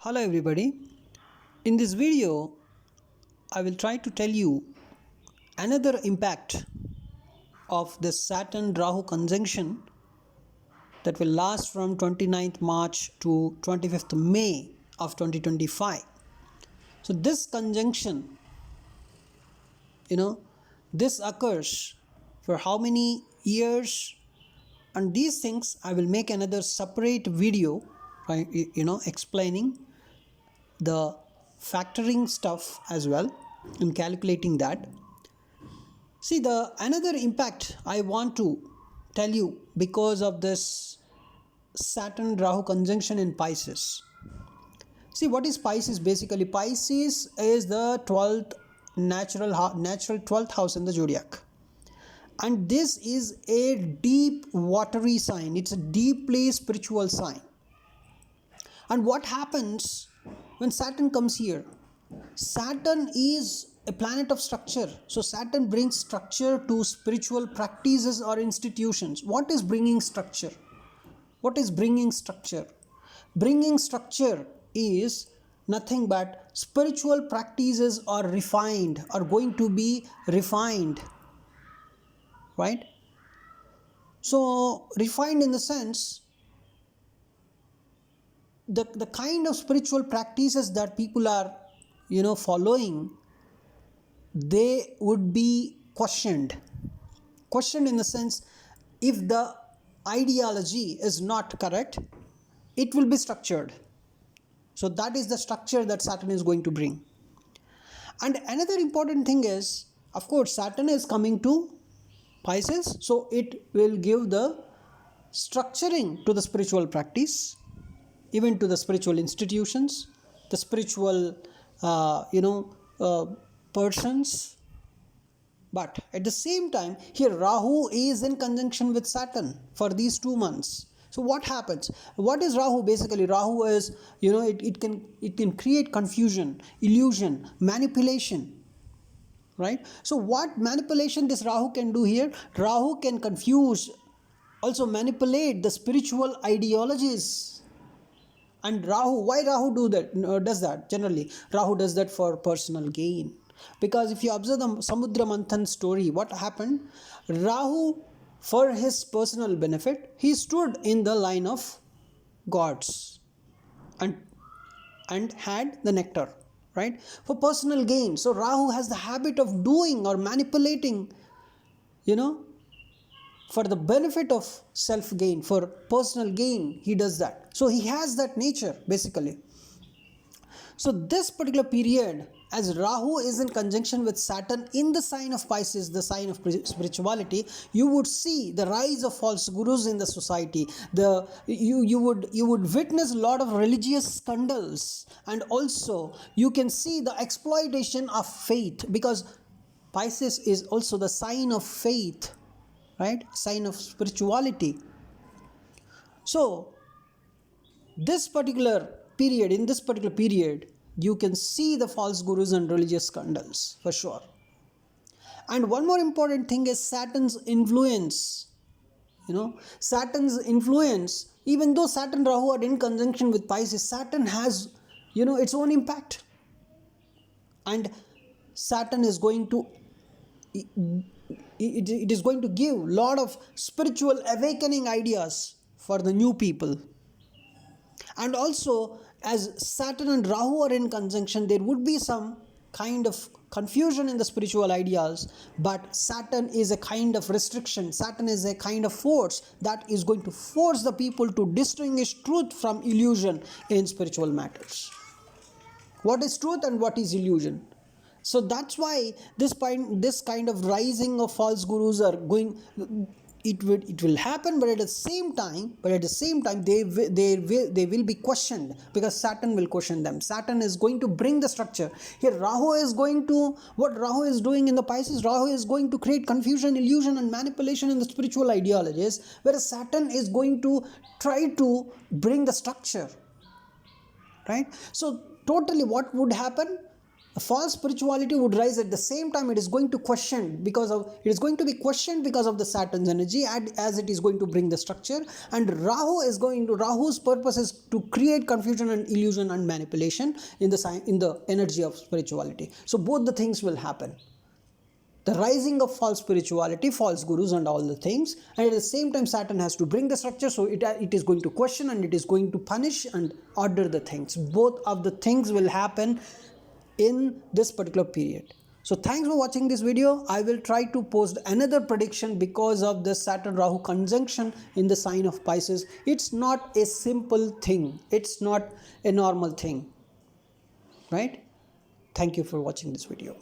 Hello everybody. In this video, I will try to tell you another impact of the Saturn Rahu conjunction that will last from 29th March to 25th May of 2025. So this conjunction, this occurs for how many years, and these things I will make another separate video, right, explaining the factoring stuff as well in calculating that. See, the another impact I want to tell you because of this Saturn Rahu conjunction in Pisces. See, what is Pisces? Basically, Pisces is the 12th natural 12th house in the zodiac, and this is a deep watery sign. It's a deeply spiritual sign. And what happens when Saturn comes here? Saturn is a planet of structure. So Saturn brings structure to spiritual practices or institutions. What is bringing structure? What is bringing structure? Bringing structure is nothing but spiritual practices are refined, are going to be refined, right? So refined in the sense, the kind of spiritual practices that people are following, they would be questioned in the sense, if the ideology is not correct, it will be structured. So that is the structure that Saturn is going to bring. And another important thing is, of course, Saturn is coming to Pisces, so it will give the structuring to the spiritual practice, even to the spiritual institutions, the spiritual persons. But at the same time, here Rahu is in conjunction with Saturn for these 2 months. So what happens? What is Rahu? Basically, Rahu is, it can create confusion, illusion, manipulation, right? So what manipulation this Rahu can do here? Rahu can confuse, also manipulate the spiritual ideologies. And Rahu, why Rahu does that? Generally, Rahu does that for personal gain. Because if you observe the Samudra Manthan story, what happened? Rahu, for his personal benefit, he stood in the line of gods and had the nectar, right? For personal gain. So Rahu has the habit of doing or manipulating, for the benefit of self gain, for personal gain, he does that. So he has that nature basically. So this particular period, as Rahu is in conjunction with Saturn in the sign of Pisces, the sign of spirituality, you would see the rise of false gurus in the society. You would witness a lot of religious scandals, and also you can see the exploitation of faith, because Pisces is also the sign of faith, right? Sign of spirituality. So in this particular period, you can see the false gurus and religious scandals for sure. And one more important thing is Saturn's influence. Saturn's influence, even though Saturn Rahu are in conjunction with Pisces, Saturn has its own impact, and Saturn is going to it is going to give a lot of spiritual awakening ideas for the new people. And also, as Saturn and Rahu are in conjunction, there would be some kind of confusion in the spiritual ideas, but Saturn is a kind of restriction. Saturn is a kind of force that is going to force the people to distinguish truth from illusion in spiritual matters. What is truth and what is illusion? So that's why this kind of rising of false gurus are going. It will happen, but at the same time they will be questioned, because Saturn will question them. Saturn is going to bring the structure. Here Rahu is going to, what Rahu is doing in the Pisces, Rahu is going to create confusion, illusion and manipulation in the spiritual ideologies, whereas Saturn is going to try to bring the structure, right? So totally what would happen? A false spirituality would rise at the same time. It is going to question because of it is going to be questioned because of the Saturn's energy, and as it is going to bring the structure. And Rahu's purpose is to create confusion and illusion and manipulation in the energy of spirituality. So both the things will happen. The rising of false spirituality, false gurus and all the things, and at the same time Saturn has to bring the structure, so it is going to question and it is going to punish and order the things. Both of the things will happen in this particular period. So thanks for watching this video. I will try to post another prediction because of the Saturn Rahu conjunction in the sign of Pisces. It's not a simple thing, it's not a normal thing, right? Thank you for watching this video.